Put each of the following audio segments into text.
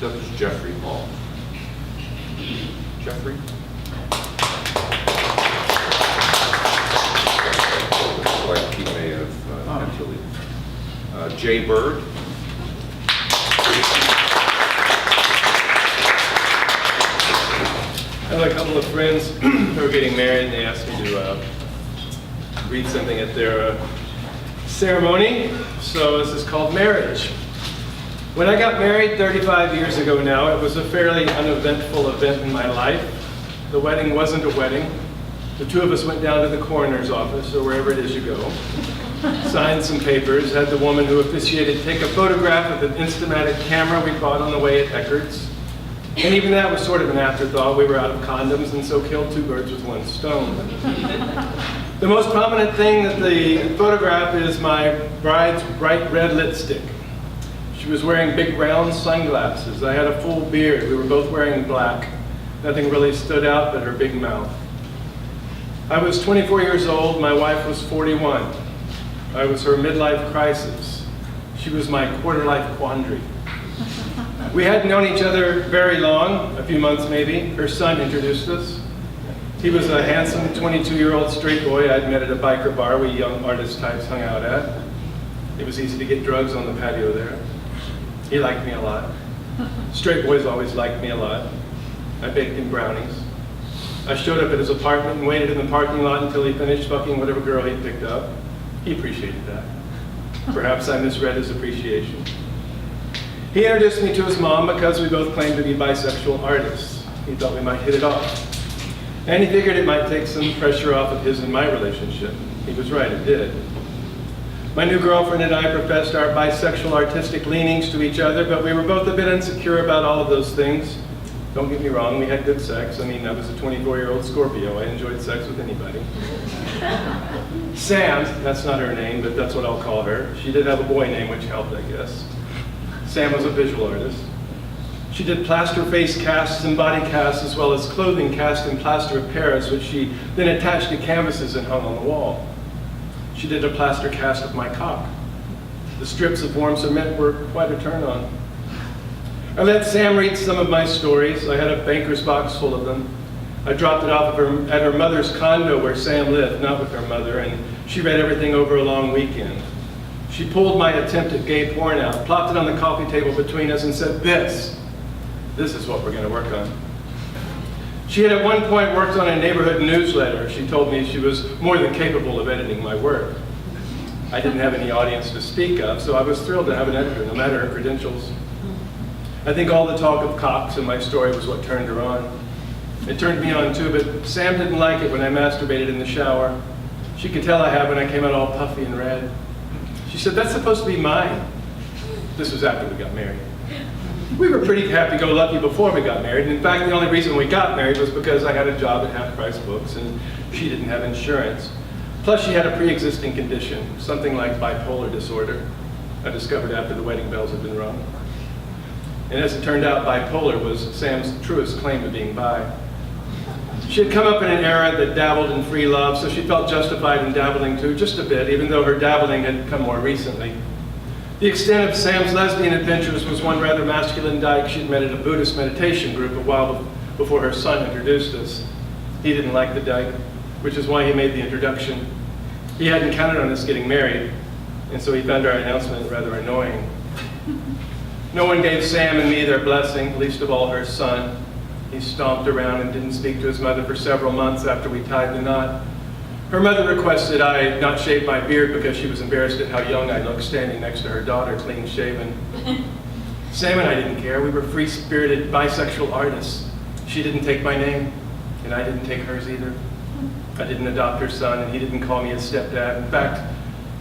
Next up is Jeffrey Hall. Jeffrey? Looks like he may have had to leave. Jay Bird. I have a couple of friends who are getting married, and they asked me to read something at their ceremony. So this is called Marriage. When I got married 35 years ago now, it was a fairly uneventful event in my life. The wedding wasn't a wedding. The two of us went down to the coroner's office, or wherever it is you go, signed some papers, had the woman who officiated take a photograph of an Instamatic camera we bought on the way at Eckerd's. And even that was sort of an afterthought. We were out of condoms, and so killed two birds with one stone. The most prominent thing that the photograph is my bride's bright red lipstick. She was wearing big round sunglasses. I had a full beard. We were both wearing black. Nothing really stood out but her big mouth. I was 24 years old. My wife was 41. I was her midlife crisis. She was my quarter-life quandary. We hadn't known each other very long, a few months maybe. Her son introduced us. He was a handsome 22-year-old straight boy I'd met at a biker bar we young artist types hung out at. It was easy to get drugs on the patio there. He liked me a lot. Straight boys always liked me a lot. I baked him brownies. I showed up at his apartment and waited in the parking lot until he finished fucking whatever girl he'd picked up. He appreciated that. Perhaps I misread his appreciation. He introduced me to his mom because we both claimed to be bisexual artists. He thought we might hit it off. And he figured it might take some pressure off of his and my relationship. He was right, it did. My new girlfriend and I professed our bisexual artistic leanings to each other, but we were both a bit insecure about all of those things. Don't get me wrong, we had good sex. I mean, I was a 24-year-old Scorpio. I enjoyed sex with anybody. Sam, that's not her name, but that's what I'll call her. She did have a boy name, which helped, I guess. Sam was a visual artist. She did plaster face casts and body casts, as well as clothing cast in plaster of Paris, which she then attached to canvases and hung on the wall. She did a plaster cast of my cock. The strips of warm cement were quite a turn on. I let Sam read some of my stories. I had a banker's box full of them. I dropped it off of at her mother's condo where Sam lived, not with her mother, and she read everything over a long weekend. She pulled my attempt at gay porn out, plopped it on the coffee table between us, and said, this is what we're going to work on. She had at one point worked on a neighborhood newsletter. She told me she was more than capable of editing my work. I didn't have any audience to speak of, so I was thrilled to have an editor, no matter her credentials. I think all the talk of cocks in my story was what turned her on. It turned me on too, but Sam didn't like it when I masturbated in the shower. She could tell I had when I came out all puffy and red. She said, that's supposed to be mine. This was after we got married. We were pretty happy-go-lucky before we got married. And in fact, the only reason we got married was because I had a job at Half Price Books and she didn't have insurance. Plus, she had a pre-existing condition, something like bipolar disorder. I discovered after the wedding bells had been rung. And as it turned out, bipolar was Sam's truest claim to being bi. She had come up in an era that dabbled in free love, so she felt justified in dabbling too, just a bit, even though her dabbling had come more recently. The extent of Sam's lesbian adventures was one rather masculine dyke she'd met at a Buddhist meditation group a while before her son introduced us. He didn't like the dyke, which is why he made the introduction. He hadn't counted on us getting married, and so he found our announcement rather annoying. No one gave Sam and me their blessing, least of all her son. He stomped around and didn't speak to his mother for several months after we tied the knot. Her mother requested I not shave my beard because she was embarrassed at how young I looked standing next to her daughter, clean shaven. Sam and I didn't care. We were free-spirited bisexual artists. She didn't take my name, and I didn't take hers either. I didn't adopt her son, and he didn't call me his stepdad. In fact,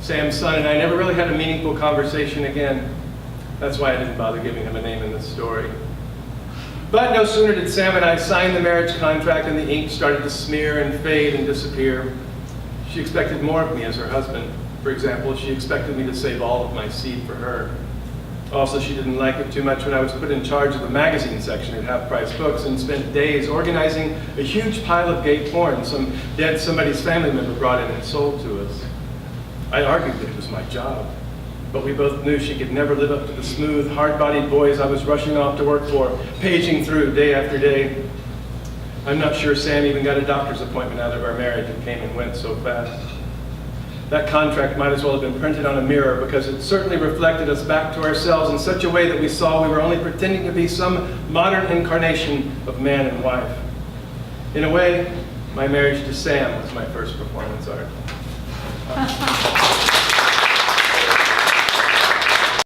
Sam's son and I never really had a meaningful conversation again. That's why I didn't bother giving him a name in this story. But no sooner did Sam and I sign the marriage contract and the ink started to smear and fade and disappear. She expected more of me as her husband. For example, she expected me to save all of my seed for her. Also, she didn't like it too much when I was put in charge of the magazine section at Half Price Books and spent days organizing a huge pile of gay porn somebody's family member brought in and sold to us. I argued that it was my job. But we both knew she could never live up to the smooth, hard-bodied boys I was rushing off to work for, paging through day after day. I'm not sure Sam even got a doctor's appointment out of our marriage. It came and went so fast. That contract might as well have been printed on a mirror, because it certainly reflected us back to ourselves in such a way that we saw we were only pretending to be some modern incarnation of man and wife. In a way, my marriage to Sam was my first performance art.